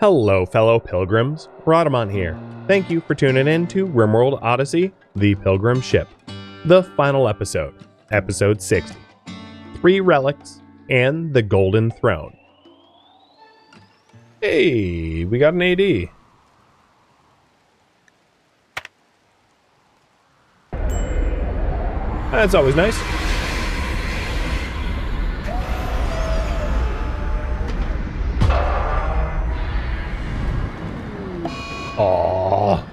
Hello, fellow pilgrims. Rhadamant here. Thank you for tuning in to RimWorld Odyssey, the Pilgrim Ship. The final episode, episode 60. 3 relics and the Golden Throne. Hey, we got an AD. That's always nice. Aww.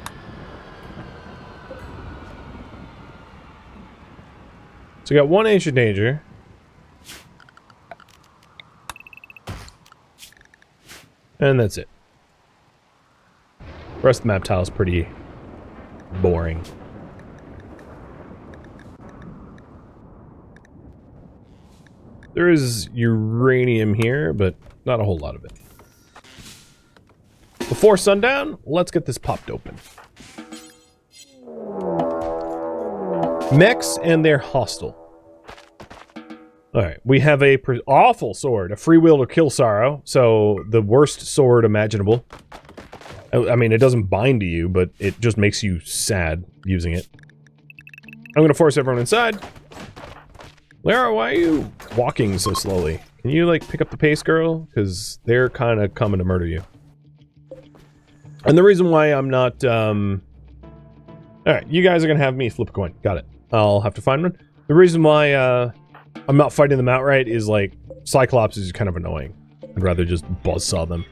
So we got one Ancient Danger. And that's it. The rest of the map tile is pretty boring. There is uranium here, but not a whole lot of it. Before sundown, let's get this popped open. Mechs and their hostile. Alright, we have a awful sword, a free will to kill sorrow, so the worst sword imaginable. I mean, it doesn't bind to you, but it just makes you sad using it. I'm gonna force everyone inside. Lara, why are you walking so slowly? Can you, like, pick up the pace, girl? Because they're kind of coming to murder you. And the reason why I'm not, Alright, you guys are gonna have me flip a coin. Got it. I'll have to find one. The reason why, I'm not fighting them outright is, like, Cyclops is kind of annoying. I'd rather just buzzsaw them.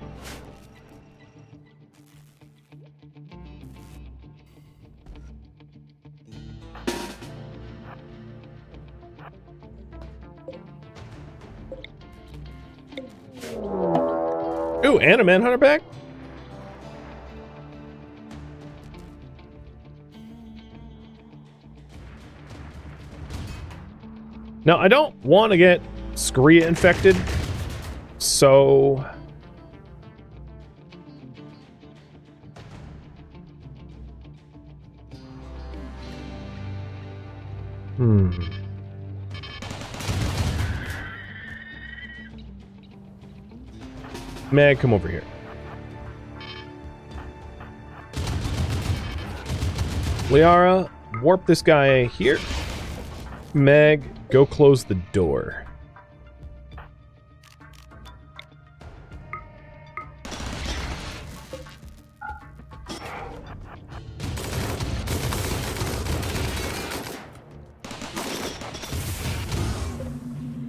Ooh, and a Manhunter back? Now, I don't want to get Scria infected, so... Meg, come over here. Liara, warp this guy here. Meg, go close the door.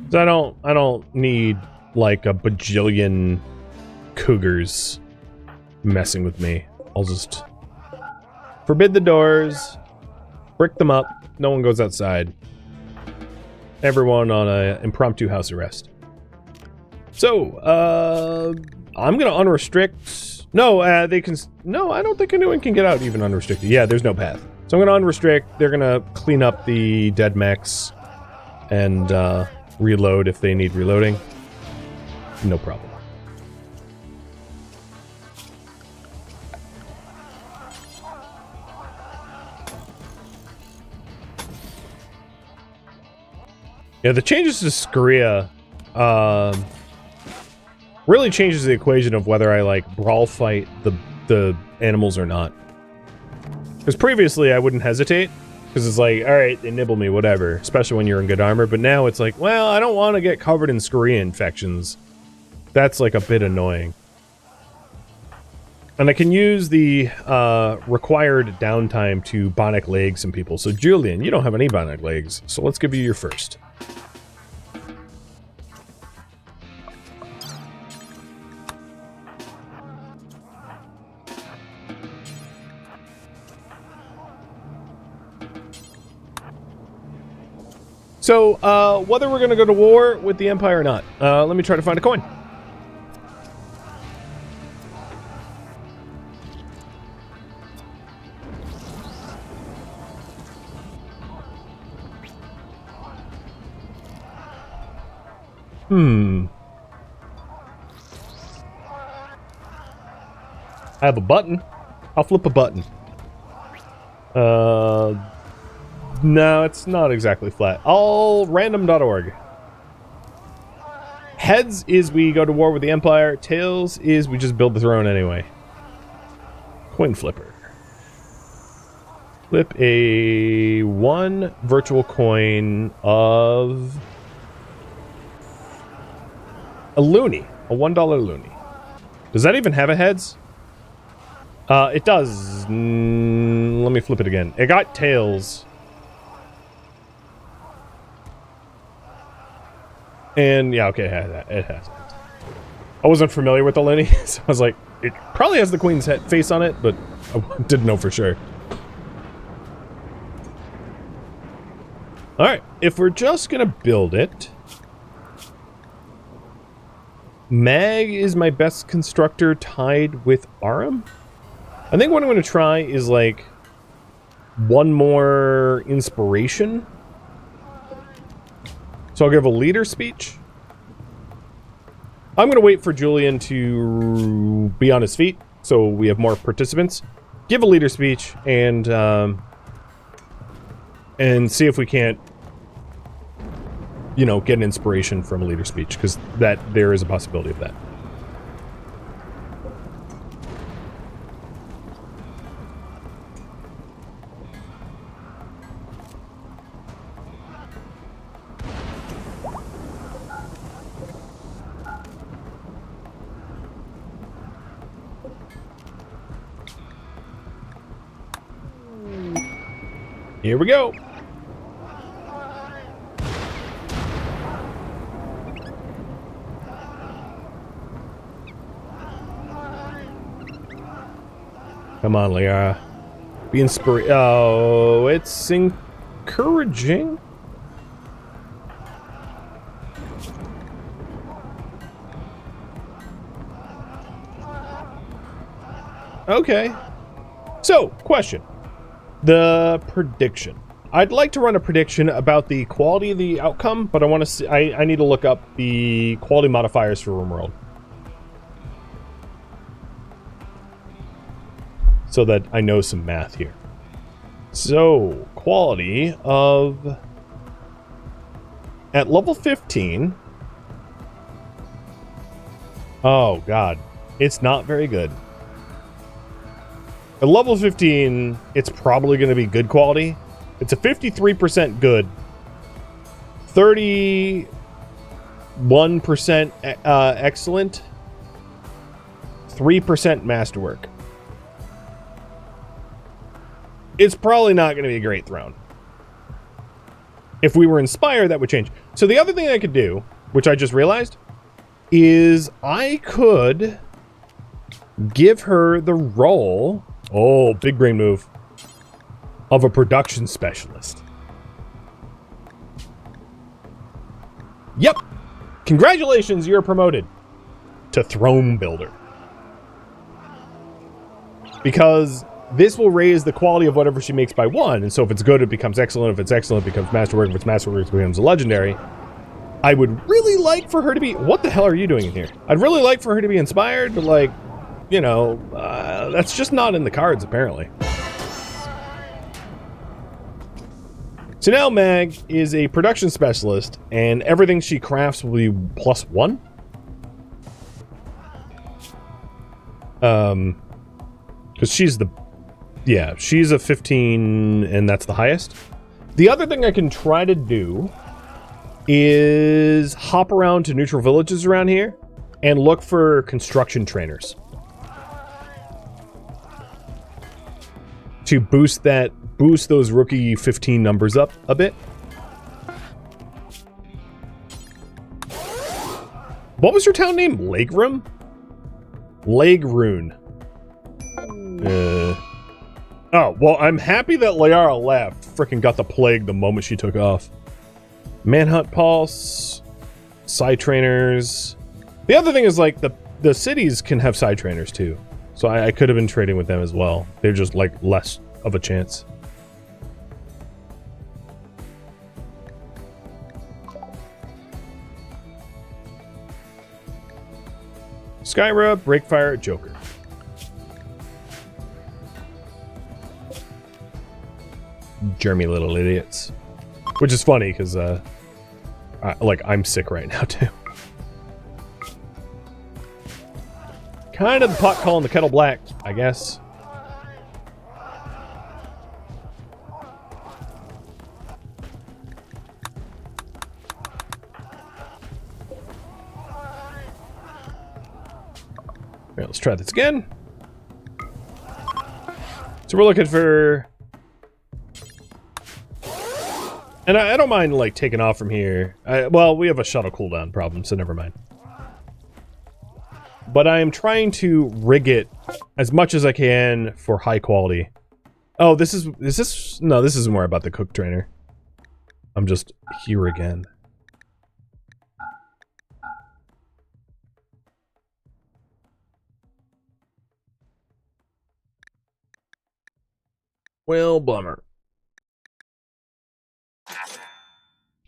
So I don't need like a bajillion cougars messing with me. I'll just forbid the doors, brick them up, no one goes outside. Everyone on a impromptu house arrest. So, I'm gonna unrestrict... No, they can... No, I don't think anyone can get out even unrestricted. Yeah, there's no path. So I'm gonna unrestrict, they're gonna clean up the dead mechs and, reload if they need reloading. No problem. Yeah, the changes to Scria really changes the equation of whether I like brawl fight the animals or not. Because previously I wouldn't hesitate, because it's like, alright, they nibble me, whatever, especially when you're in good armor, but now it's like, well, I don't want to get covered in Scria infections. That's like a bit annoying. And I can use the required downtime to bionic leg some people. So Julian, you don't have any bionic legs, so let's give you your first. So, whether we're gonna go to war with the Empire or not, let me try to find a coin. I have a button. I'll flip a button. No, it's not exactly flat. All random.org. Heads is we go to war with the Empire. Tails is we just build the throne anyway. Coin flipper. Flip a 1 virtual coin of a loonie. A $1 loonie. Does that even have a heads? It does. Let me flip it again. It got tails. And yeah, okay, it has. I wasn't familiar with the loonie, so I was like, it probably has the queen's face on it, but I didn't know for sure. Alright, if we're just gonna build it... Mag is my best constructor tied with Aram? I think what I'm gonna try is like... one more inspiration. So I'll give a leader speech. I'm gonna wait for Julian to be on his feet, so we have more participants. Give a leader speech and see if we can't, you know, get an inspiration from a leader speech, because there is a possibility of that. Here we go. Come on, Liara. Be inspired. Oh, it's encouraging. Okay. So, question. The prediction. I'd like to run a prediction about the quality of the outcome, but I want to see. I need to look up the quality modifiers for RimWorld, so that I know some math here. So, quality of... At level 15... Oh, God. It's not very good. At level 15, it's probably going to be good quality. It's a 53% good. 31% excellent. 3% masterwork. It's probably not going to be a great throne. If we were inspired, that would change. So the other thing I could do, which I just realized, is I could give her the role... Oh, big brain move. Of a production specialist. Yep. Congratulations, you're promoted to throne builder. Because this will raise the quality of whatever she makes by 1. And so if it's good, it becomes excellent. If it's excellent, it becomes masterwork. If it's masterwork, it becomes a legendary. I would really like for her to be... What the hell are you doing in here? I'd really like for her to be inspired, but like... You know, that's just not in the cards, apparently. So now Mag is a production specialist, and everything she crafts will be +1. Because she's the... Yeah, she's a 15, and that's the highest. The other thing I can try to do is hop around to neutral villages around here and look for construction trainers. To boost those rookie 15 numbers up a bit. What was your town name? Lagerum? Lagerune. Oh, well, I'm happy that Liara left. Frickin' got the plague the moment she took off. Manhunt Pulse. Side trainers. The other thing is, like, the cities can have side trainers, too. So I could have been trading with them as well. They're just, like, less of a chance. Skyra, Breakfire, Joker. Jeremy little idiots. Which is funny, because, like, I'm sick right now, too. Kind of the pot calling the kettle black, I guess. Alright, let's try this again. So we're looking for... And I don't mind, like, taking off from here. Well, we have a shuttle cooldown problem, so never mind. But I am trying to rig it as much as I can for high quality. Oh, is this? No, this isn't more about the cook trainer. I'm just here again. Well, bummer.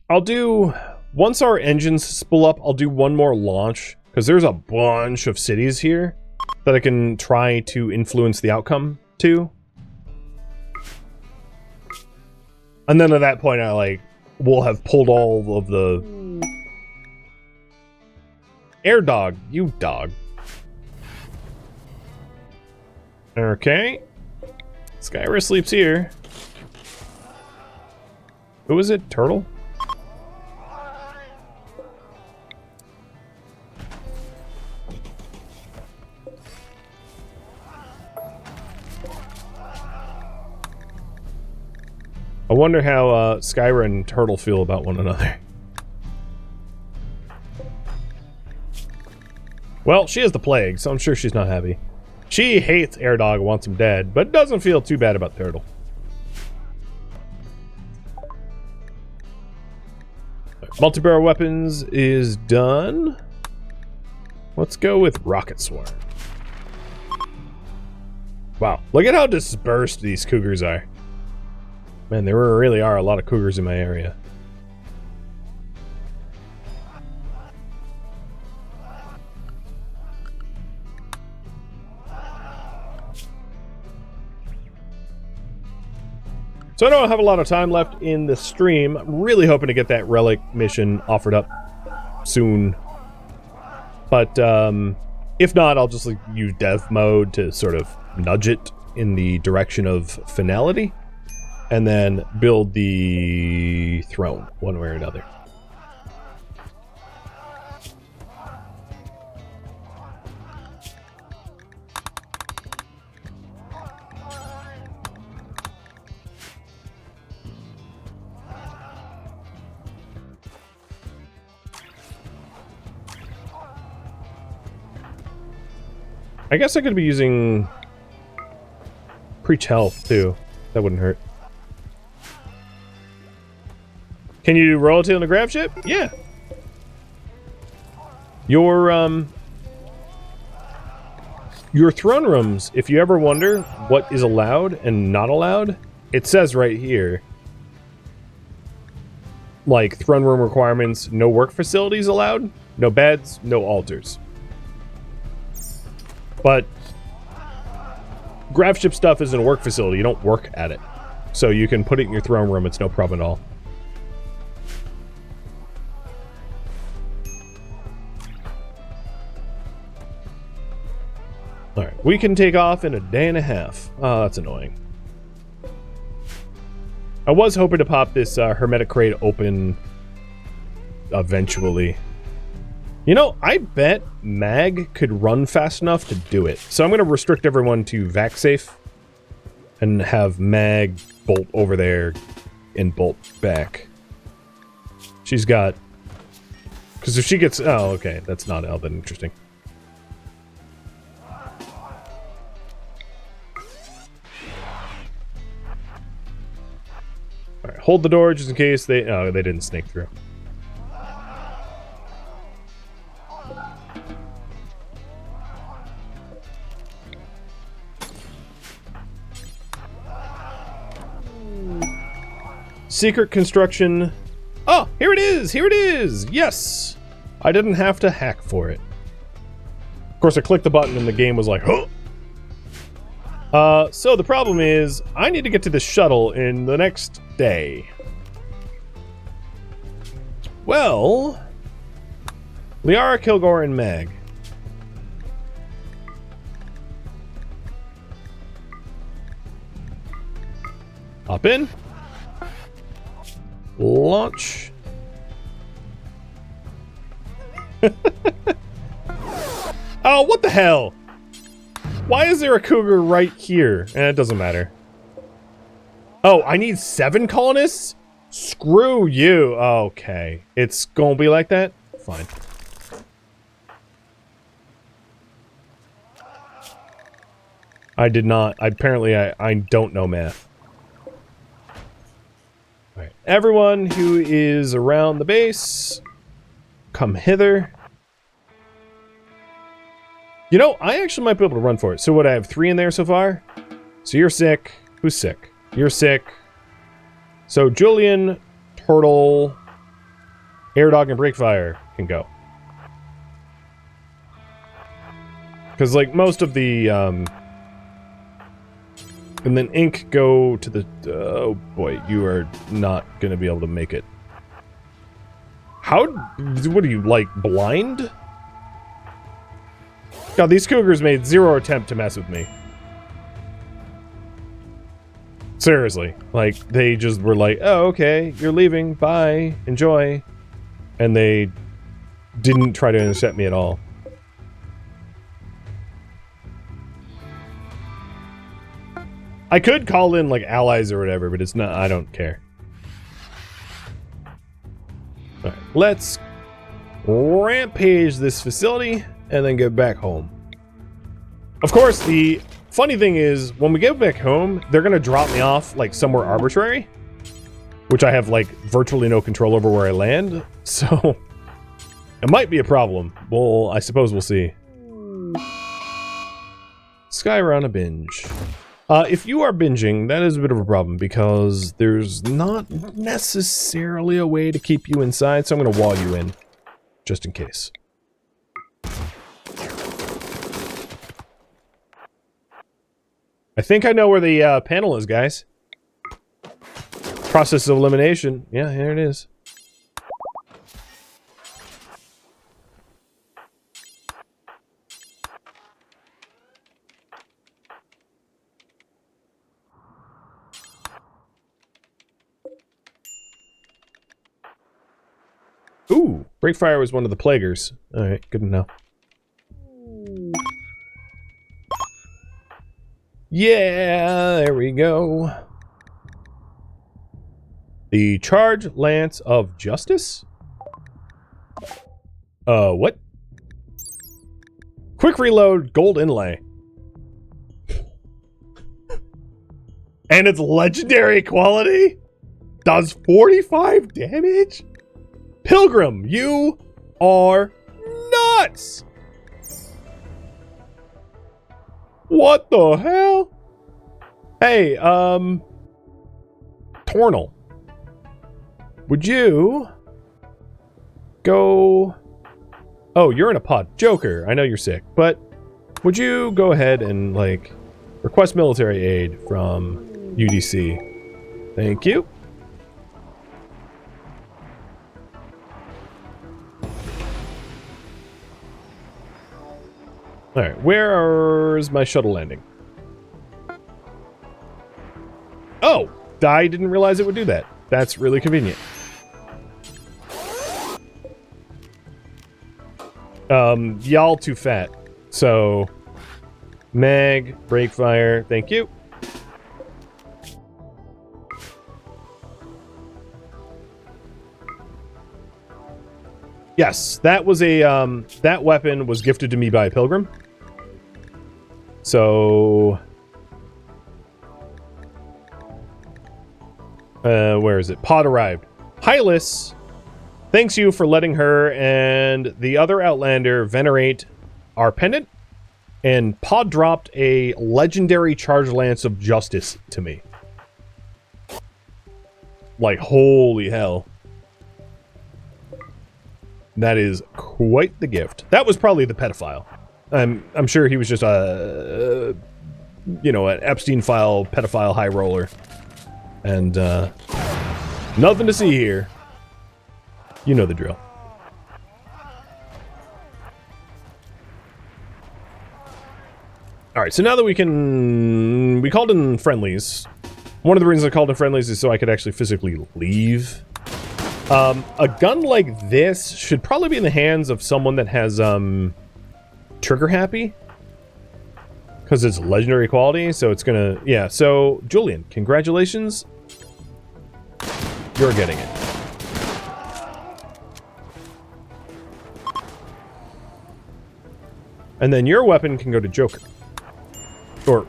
I'll do, once our engines spool up, I'll do one more launch. Because there's a bunch of cities here that I can try to influence the outcome to. And then at that point, we'll have pulled all of the... Air dog, you dog. Okay. Skyra sleeps here. Who is it? Turtle? I wonder how Skyra and Turtle feel about one another. Well, she has the plague, so I'm sure she's not happy. She hates Air Dog and wants him dead, but doesn't feel too bad about Turtle. Multi-barrel weapons is done. Let's go with Rocket Swarm. Wow, look at how dispersed these cougars are. Man, there really are a lot of cougars in my area. So I don't have a lot of time left in the stream. I'm really hoping to get that relic mission offered up soon. But if not, I'll just use dev mode to sort of nudge it in the direction of finality. And then build the throne, one way or another. I guess I could be using Preach Health, too. That wouldn't hurt. Can you do royalty on the grab ship? Yeah. Your throne rooms, if you ever wonder what is allowed and not allowed, it says right here. Like, throne room requirements, no work facilities allowed, no beds, no altars. But grab ship stuff isn't a work facility, you don't work at it. So you can put it in your throne room, it's no problem at all. Alright, we can take off in a day and a half. Oh, that's annoying. I was hoping to pop this hermetic crate open eventually. You know, I bet Mag could run fast enough to do it. So I'm going to restrict everyone to vac safe and have Mag bolt over there and bolt back. She's got... Because if she gets... Oh, okay. That's not all that interesting. Alright, hold the door just in case they... Oh, they didn't snake through. Secret construction. Oh, here it is! Here it is! Yes! I didn't have to hack for it. Of course, I clicked the button and the game was like, huh! So the problem is, I need to get to this shuttle in the next day. Well... Liara, Kilgore, and Mag. Hop in. Launch. Oh, what the hell? Why is there a cougar right here? It doesn't matter. Oh, I need 7 colonists? Screw you. Okay. It's gonna be like that? Fine. I did not. Apparently, I don't know math. Alright. Everyone who is around the base, come hither. You know, I actually might be able to run for it. So what, I have 3 in there so far? So you're sick. Who's sick? You're sick. So Julian, Turtle, Airdog, and Breakfire can go. Because, like, most of the, and then Ink go to the, oh boy, you are not going to be able to make it. How, what are you, like, blind? God, these cougars made 0 attempt to mess with me. Seriously. Like, they just were like, oh, okay, you're leaving, bye, enjoy. And they didn't try to intercept me at all. I could call in, like, allies or whatever, but it's not, I don't care. Alright, let's rampage this facility and then get back home. Of course, the funny thing is, when we get back home, they're gonna drop me off, like, somewhere arbitrary. Which I have, like, virtually no control over where I land. So, it might be a problem. Well, I suppose we'll see. Skyr on a binge. If you are binging, that is a bit of a problem, because there's not necessarily a way to keep you inside, so I'm gonna wall you in. Just in case. I think I know where the panel is, guys. Process of elimination. Yeah, here it is. Ooh, Breakfire was one of the plaguers. Alright, good to know. Yeah, there we go. The Charge Lance of Justice? What? Quick reload, gold inlay. And it's legendary quality? Does 45 damage? Pilgrim, you are nuts! What the hell? Hey, Tornal. Would you go... Oh, you're in a pod. Joker, I know you're sick, but would you go ahead and, like, request military aid from UDC? Thank you. Alright, where's my shuttle landing? Oh! I didn't realize it would do that. That's really convenient. Y'all too fat. So, Mag, Breakfire, thank you. Yes, that was a, that weapon was gifted to me by a Pilgrim. So... where is it? Pod arrived. Hylas thanks you for letting her and the other Outlander venerate our pendant, and Pod dropped a legendary Charge Lance of Justice to me. Like, holy hell. That is quite the gift. That was probably the pedophile. I'm sure he was just a, you know, an Epstein file pedophile high roller. And, nothing to see here. You know the drill. Alright, so now that we called in friendlies. One of the reasons I called in friendlies is so I could actually physically leave. A gun like this should probably be in the hands of someone that has, trigger happy. Because it's legendary quality, so it's gonna... Yeah, so, Julian, congratulations. You're getting it. And then your weapon can go to Joker. Or,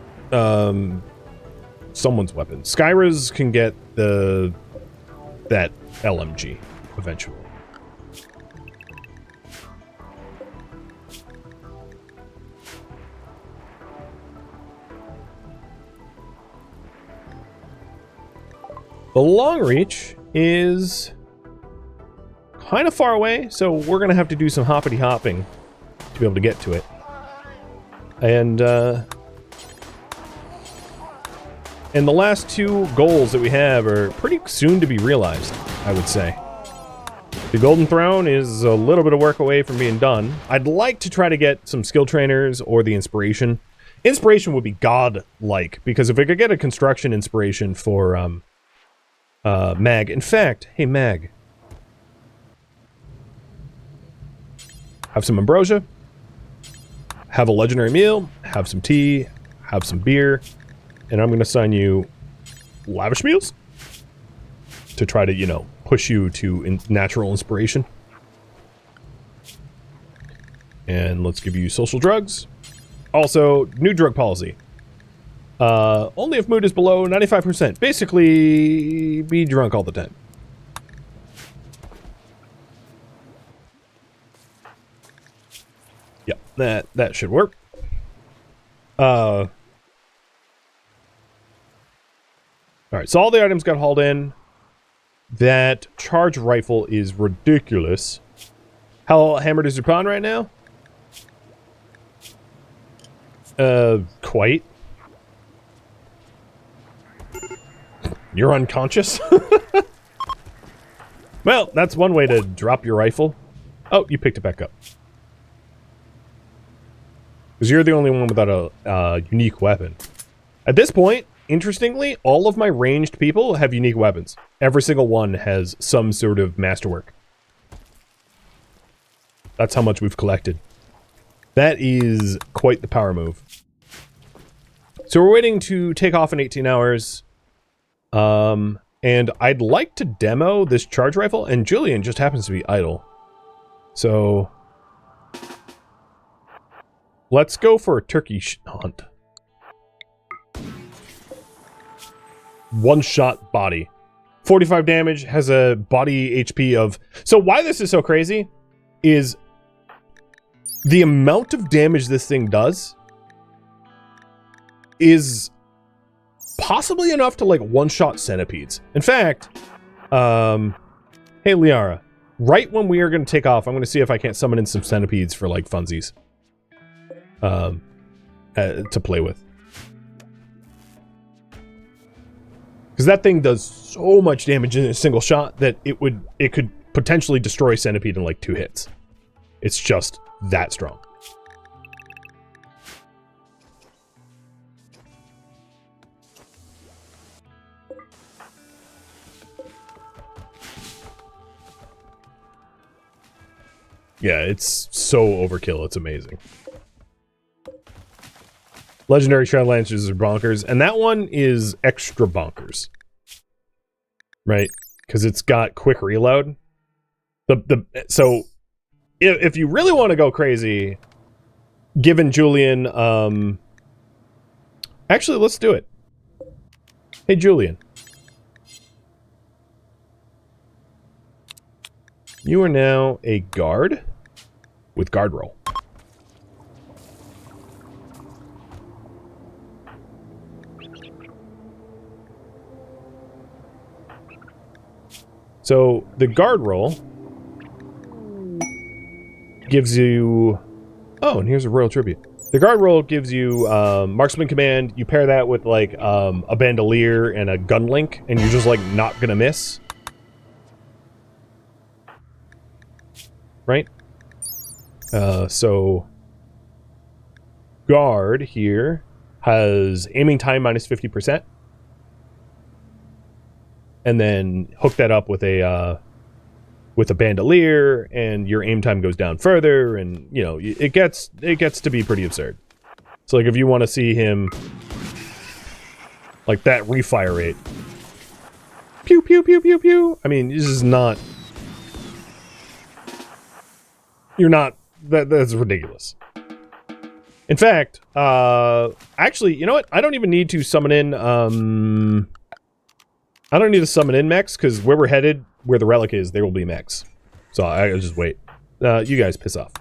someone's weapon. Skyra's can get that LMG, eventually. The long reach is kind of far away, so we're going to have to do some hoppity hopping to be able to get to it. And the last two goals that we have are pretty soon to be realized, I would say. The Golden Throne is a little bit of work away from being done. I'd like to try to get some skill trainers or the inspiration. Inspiration would be god-like, because if I could get a construction inspiration for Mag. In fact, hey Mag. Have some ambrosia. Have a legendary meal. Have some tea. Have some beer. And I'm going to assign you lavish meals to try to, you know, push you to natural inspiration. And let's give you social drugs. Also, new drug policy. Only if mood is below 95%. Basically, be drunk all the time. Yep, that should work. Alright, so all the items got hauled in. That charge rifle is ridiculous. How hammered is your pawn right now? Quite. You're unconscious? Well, that's one way to drop your rifle. Oh, you picked it back up. Because you're the only one without a unique weapon. At this point, interestingly, all of my ranged people have unique weapons. Every single one has some sort of masterwork. That's how much we've collected. That is quite the power move. So we're waiting to take off in 18 hours. And I'd like to demo this charge rifle, and Julian just happens to be idle. So let's go for a turkey hunt. One-shot body. 45 damage, has a body HP of... So why this is so crazy is the amount of damage this thing does is possibly enough to, like, one-shot centipedes. In fact, hey, Liara, right when we are going to take off, I'm going to see if I can't summon in some centipedes for, like, funsies. To play with. Because that thing does so much damage in a single shot that it could potentially destroy Centipede in like 2 hits. It's just that strong. Yeah, it's so overkill, it's amazing. Legendary Shroud Lancers are bonkers, and that one is extra bonkers. Right? Because it's got quick reload. So, if you really want to go crazy, given Julian, actually, let's do it. Hey, Julian. You are now a guard with guard roll. So, the guard roll gives you... Oh, and here's a royal tribute. The guard roll gives you marksman command. You pair that with, like, a bandolier and a gun link, and you're just, like, not gonna miss. Right? So... Guard here has aiming time minus 50%. and then hook that up with a bandolier, and your aim time goes down further, and you know it gets to be pretty absurd. So like if you want to see him like that refire rate, pew pew pew pew pew. I mean, this is not. You're not. That's ridiculous. In fact, actually, you know what? I don't even need to summon in. I don't need to summon in mechs because where we're headed, where the relic is, there will be mechs. So I'll just wait. You guys piss off.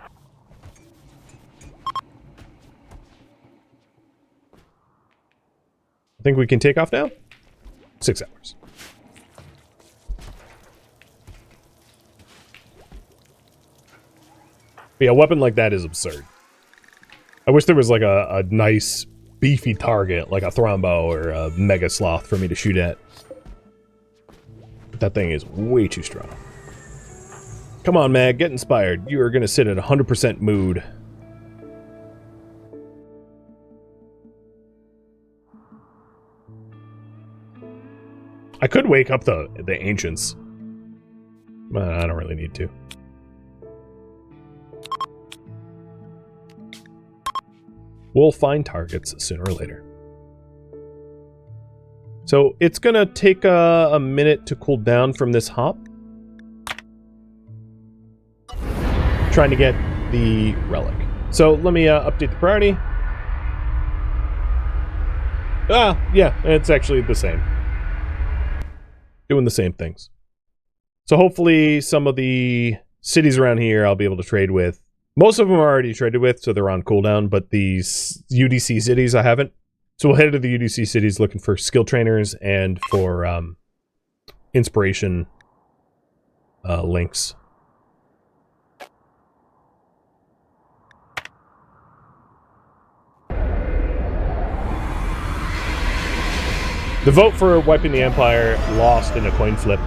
I think we can take off now. 6 hours. But yeah, a weapon like that is absurd. I wish there was like a nice beefy target, like a Thrombo or a Mega Sloth for me to shoot at. But that thing is way too strong. Come on, Mag, get inspired. You are going to sit at 100% mood. I could wake up the ancients. But I don't really need to. We'll find targets sooner or later. So it's gonna take a minute to cool down from this hop. Trying to get the relic. So let me update the priority. Yeah, it's actually the same. Doing the same things. So hopefully some of the cities around here I'll be able to trade with. Most of them are already traded with, so they're on cooldown, but these UDC cities I haven't. So we'll head to the UDC cities looking for skill trainers and for inspiration links. The vote for wiping the Empire lost in a coin flip.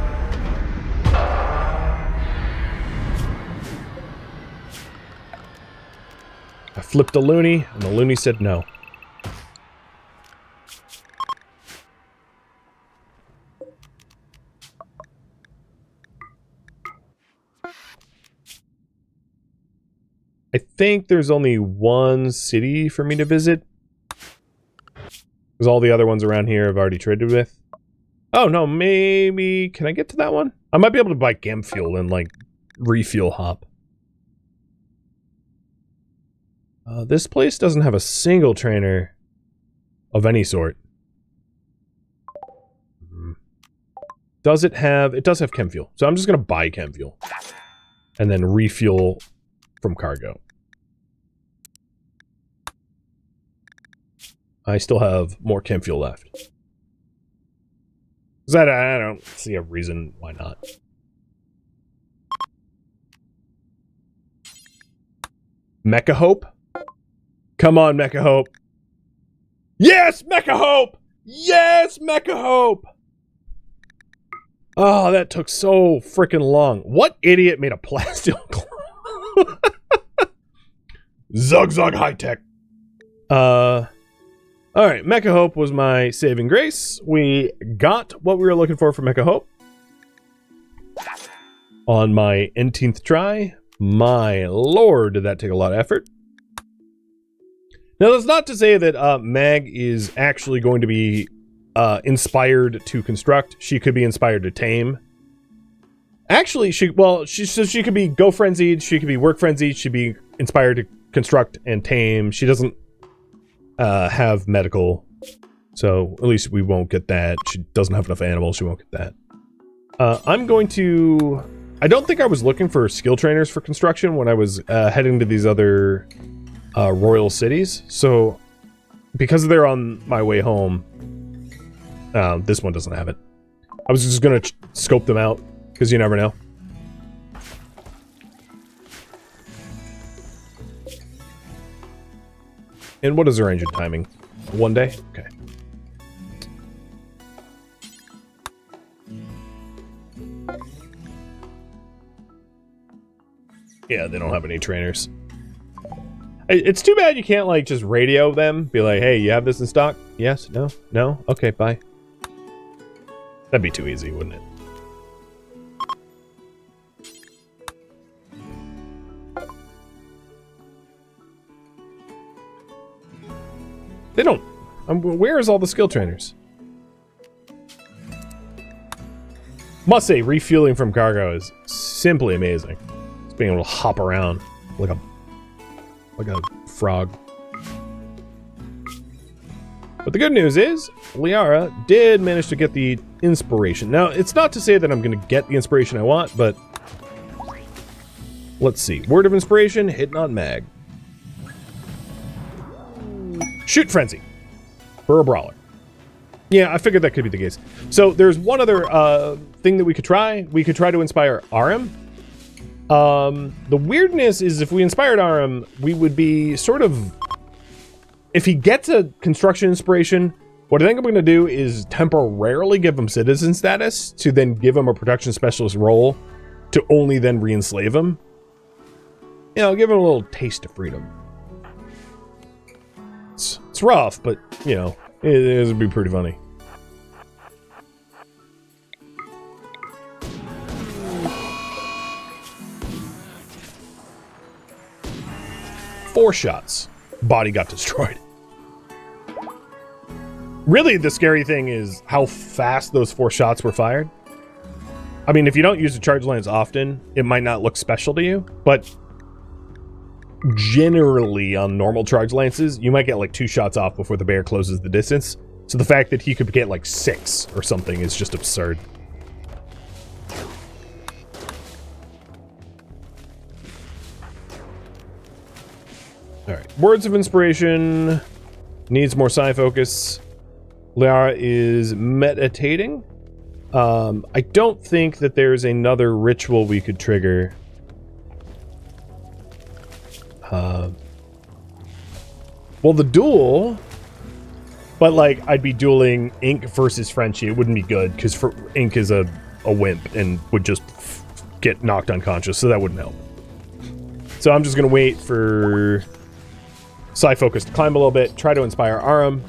I flipped a loony, and the loony said no. I think there's only one city for me to visit. Because all the other ones around here I've already traded with. Oh, no, maybe... Can I get to that one? I might be able to buy Gem Fuel and, like, refuel hop. This place doesn't have a single trainer of any sort. Does it have... It does have Chem Fuel. So I'm just going to buy Chem Fuel. And then refuel from cargo. I still have more Chem Fuel left. Because I don't see a reason why not. Mecha Hope? Come on, Mecha Hope. Yes, Mecha Hope! Yes, Mecha Hope! Oh, that took so freaking long. What idiot made a plastic clone? Zug Zug High Tech. Alright, Mecha Hope was my saving grace. We got what we were looking for Mecha Hope. On my 18th try. My lord, did that take a lot of effort. Now, that's not to say that Mag is actually going to be inspired to construct. She could be inspired to tame. Actually, she could be go frenzied, she could be work frenzied, she'd be inspired to construct and tame. She doesn't have medical, so at least we won't get that. She doesn't have enough animals, she won't get that. I'm going to... I don't think I was looking for skill trainers for construction when I was heading to these other royal cities, so because they're on my way home, this one doesn't have it. I was just gonna scope them out, because you never know. And what is the range of timing? 1 day? Okay. Yeah, they don't have any trainers. It's too bad you can't, like, just radio them. Be like, hey, you have this in stock? Yes? No? No? Okay, bye. That'd be too easy, wouldn't it? They don't... where is all the skill trainers? Must say, refueling from cargo is simply amazing. It's being able to hop around like a frog. But the good news is, Liara did manage to get the inspiration. Now, it's not to say that I'm going to get the inspiration I want, but... let's see. Word of inspiration, hidden on mag. Shoot Frenzy. For a brawler. Yeah, I figured that could be the case. So, there's one other thing that we could try. We could try to inspire Aram. The weirdness is if we inspired Aram, we would be sort of... if he gets a construction inspiration, what I think I'm going to do is temporarily give him citizen status to then give him a production specialist role to only then re-enslave him. You know, give him a little taste of freedom. It's rough, but, you know, it would be pretty funny. Four shots. Body got destroyed. Really, the scary thing is how fast those 4 shots were fired. I mean, if you don't use the charge lines often, it might not look special to you, but generally on normal charge lances, you might get like 2 shots off before the bear closes the distance. So the fact that he could get like 6 or something is just absurd. Alright, words of inspiration. Needs more psi focus. Liara is meditating. I don't think that there's another ritual we could trigger. Well, the duel, but like I'd be dueling Ink versus Frenchie. It wouldn't be good because Ink is a wimp and would just get knocked unconscious, so that wouldn't help. So I'm just gonna wait for psi focus to climb a little bit, try to inspire Aram.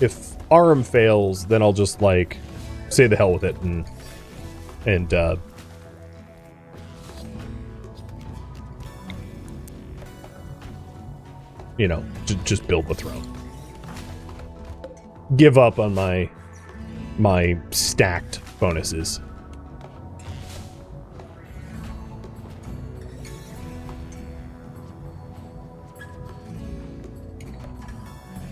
If Aram fails, then I'll just like say the hell with it and you know, just build the throne. Give up on my stacked bonuses.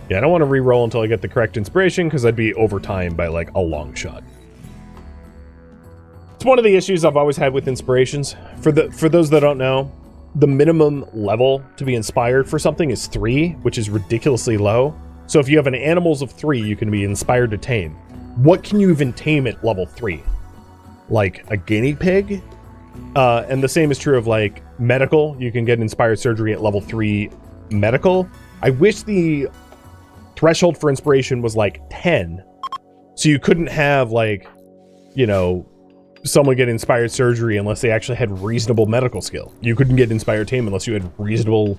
Yeah, I don't want to re-roll until I get the correct inspiration, because I'd be over time by, like, a long shot. It's one of the issues I've always had with inspirations. For those that don't know, the minimum level to be inspired for something is 3, which is ridiculously low. So if you have an animals of 3, you can be inspired to tame. What can you even tame at level 3? Like, a guinea pig? And the same is true of, like, medical. You can get inspired surgery at level 3 medical. I wish the threshold for inspiration was like 10, so you couldn't have, like, you know, someone get inspired surgery unless they actually had reasonable medical skill. You couldn't get inspired tame unless you had reasonable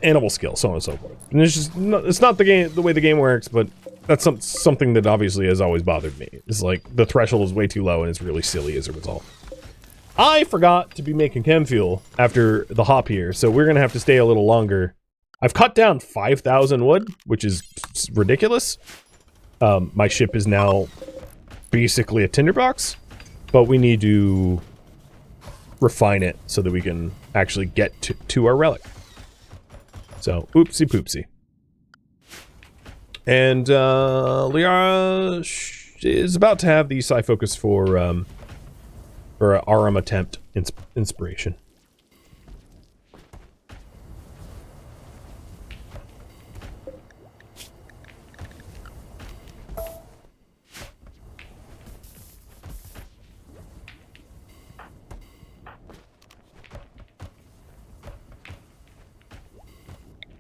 animal skill, so on and so forth. And it's just it's not the way the game works, but that's something that obviously has always bothered me. It's like the threshold is way too low and it's really silly as a result. I forgot to be making chem fuel after the hop here, so we're gonna have to stay a little longer. I've cut down 5,000 wood, which is ridiculous. My ship is now basically a tinderbox, but we need to refine it so that we can actually get to our relic. So, oopsie poopsie. And Liara is about to have the psi focus for Aram attempt inspiration.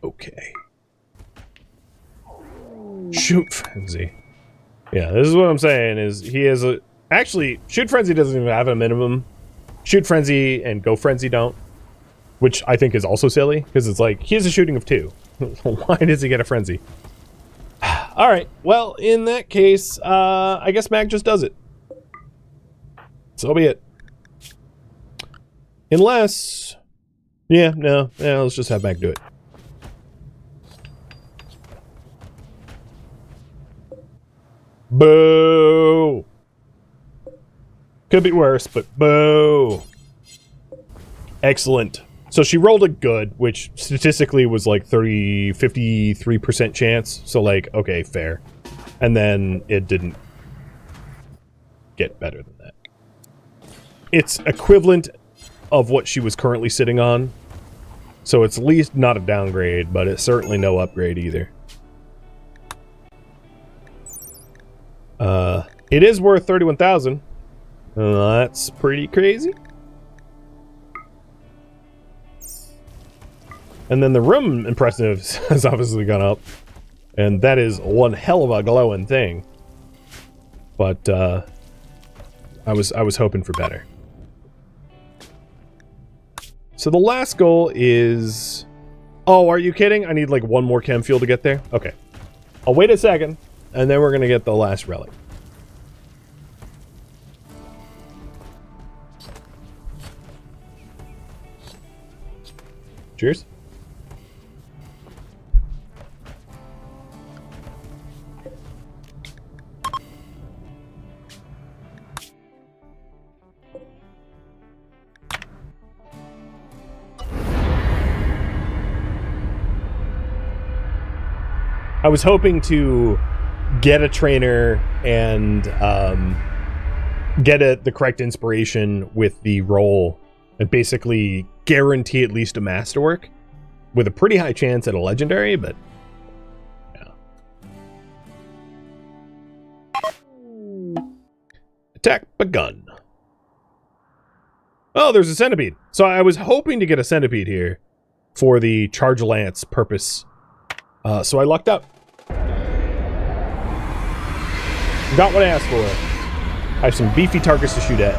Okay. Shoot Frenzy. Yeah, this is what I'm saying, is he has a... Actually, Shoot Frenzy doesn't even have a minimum. Shoot Frenzy and Go Frenzy don't. Which I think is also silly, because it's like, he has a shooting of 2. Why does he get a Frenzy? All right. Well, in that case, I guess Mag just does it. So be it. Unless... Yeah, no. Yeah, let's just have Mag do it. Boo! Could be worse, but boo! Excellent. So she rolled a good, which statistically was like 53% chance. So like, okay, fair. And then it didn't get better than that. It's equivalent of what she was currently sitting on. So it's at least not a downgrade, but it's certainly no upgrade either. It is worth 31,000. That's pretty crazy. And then the room impressive has obviously gone up. And that is one hell of a glowing thing. But I was hoping for better. So the last goal is... Oh, are you kidding? I need like one more chem fuel to get there? Okay. I'll wait a second, and then we're gonna get the last relic. Cheers. I was hoping to get a trainer and get the correct inspiration with the roll and basically guarantee at least a masterwork with a pretty high chance at a legendary, but yeah. Attack begun. Oh, there's a centipede. So I was hoping to get a centipede here for the charge lance purpose. So I lucked up. Got what I asked for. I have some beefy targets to shoot at.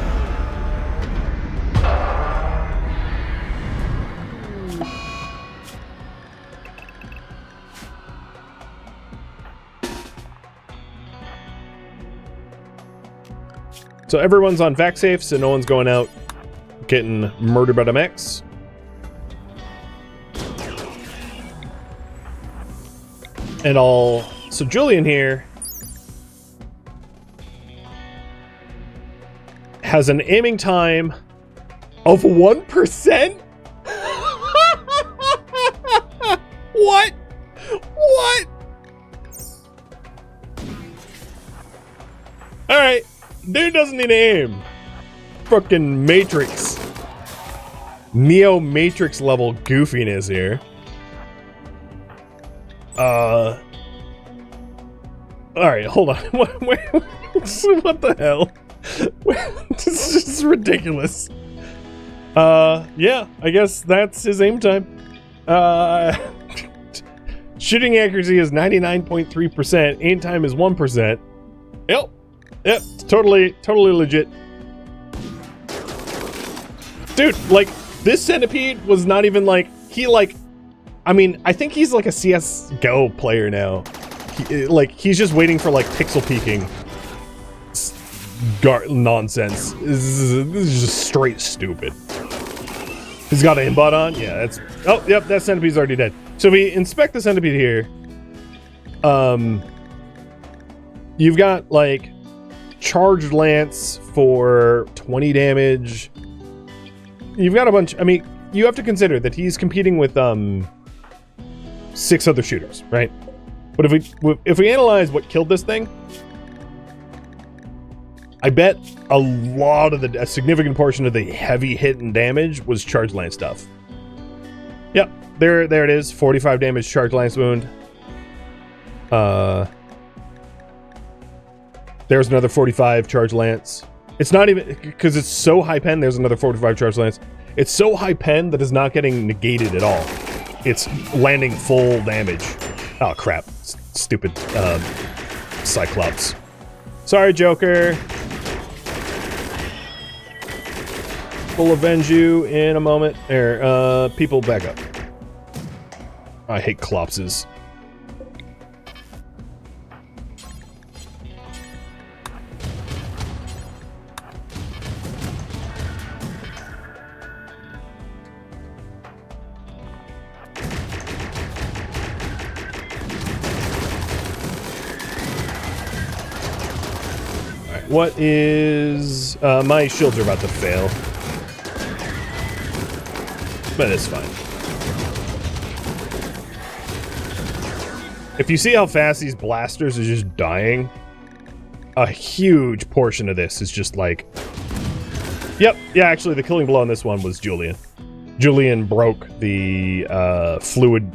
So everyone's on vac safe, so no one's going out getting murdered by the mechs. And so Julian here has an aiming time of 1%? What? What? Alright, dude doesn't need to aim. Fucking Matrix. Neo Matrix level goofiness here. Alright, hold on. What the hell? This is just ridiculous. Yeah, I guess that's his aim time. Shooting accuracy is 99.3%. Aim time is 1%. Yep, it's totally legit. Dude, like, this centipede was not even like, I mean, I think he's like a CSGO player now. He's just waiting for like pixel peeking nonsense. This is just straight stupid. He's got an aimbot on? Yeah, that's... Oh, yep, that centipede's already dead. So we inspect the centipede here. You've got like charged lance for 20 damage. You've got a bunch... I mean, you have to consider that he's competing with 6 other shooters, right? But if we analyze what killed this thing, I bet a significant portion of the heavy hit and damage was charge lance stuff. Yep, there it is. 45 damage charge lance wound. There's another 45 charge lance. It's not even because it's so high pen. There's another 45 charge lance. It's so high pen that it's not getting negated at all. It's landing full damage. Oh crap! Stupid Cyclops. Sorry, Joker. We'll avenge you in a moment. There, people back up. I hate Clopses. what is... my shields are about to fail. But it's fine. If you see how fast these blasters are just dying, a huge portion of this is just like... Yep, yeah, actually the killing blow on this one was Julian. Julian broke the fluid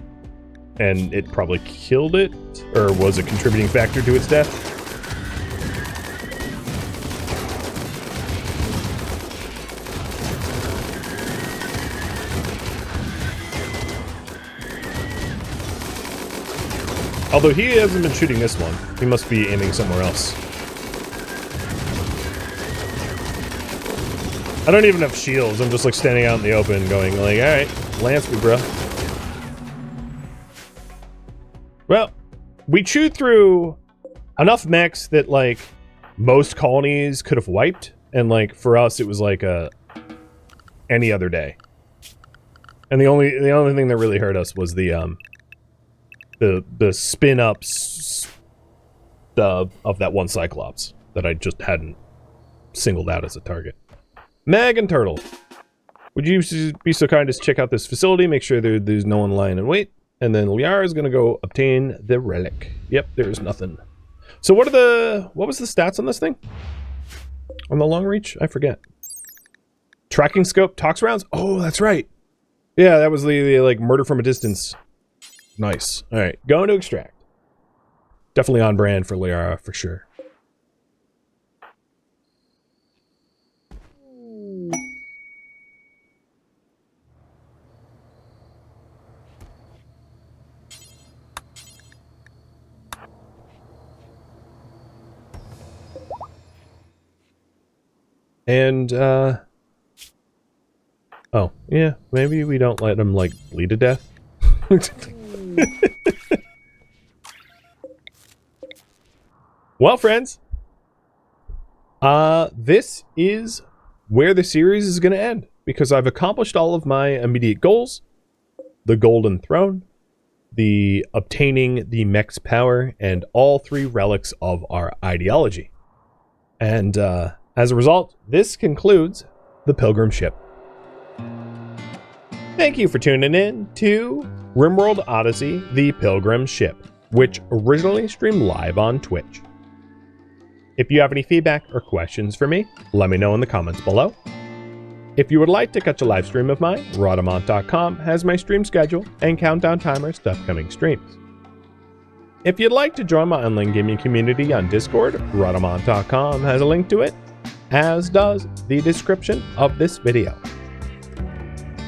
and it probably killed it, or was a contributing factor to its death. Although he hasn't been shooting this one. He must be aiming somewhere else. I don't even have shields. I'm just like standing out in the open going like, alright, lance me, bro. Well, we chewed through enough mechs that like most colonies could have wiped. And like for us, it was like any other day. And the only thing that really hurt us was the spin ups of that one Cyclops that I just hadn't singled out as a target. Mag and Turtle, would you be so kind as to check out this facility, make sure there's no one lying in wait, and then Liara is going to go obtain the relic. Yep, there's nothing. So what was the stats on this thing? On the long reach? I forget. Tracking scope, tox rounds? Oh, that's right. Yeah, that was the like murder from a distance. Nice. All right, going to extract. Definitely on brand for Liara for sure. And, oh, yeah, maybe we don't let him, like, bleed to death. Well, friends, this is where the series is going to end, because I've accomplished all of my immediate goals. The Golden Throne, the obtaining the mech's power, and all 3 relics of our ideology. And, as a result, this concludes the Pilgrim ship. Thank you for tuning in to RimWorld Odyssey, the Pilgrim ship, which originally streamed live on Twitch. If you have any feedback or questions for me, let me know in the comments below. If you would like to catch a live stream of mine, Rhadamant.com has my stream schedule and countdown timers to upcoming streams. If you'd like to join my online gaming community on Discord, Rhadamant.com has a link to it, as does the description of this video.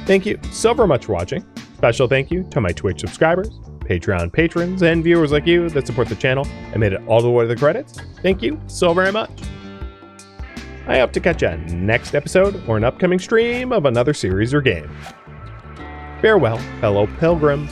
Thank you so very much for watching. Special thank you to my Twitch subscribers, Patreon patrons, and viewers like you that support the channel and made it all the way to the credits. Thank you so very much. I hope to catch you next episode or an upcoming stream of another series or game. Farewell, fellow pilgrims.